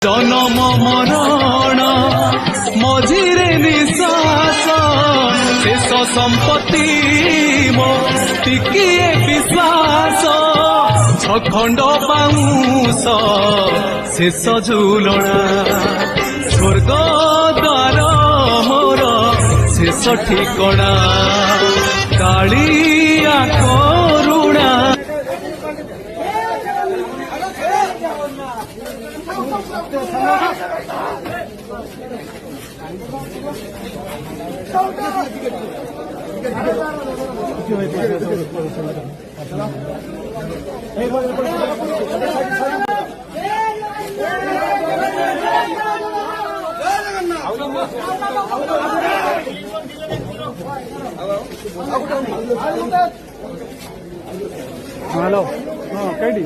জনম মরণ মঝিরে নিশ্বাস শেষ সম্পত্তি মো টিকিয়ে বিশ্বাস ছখণ্ড বাউঁশ শেষ ঝুলଣା স্বর্গ দ্বার মোর শেষ ঠিকଣା কাଳିଆ କରୁଣା। हेलो हाँ कहीं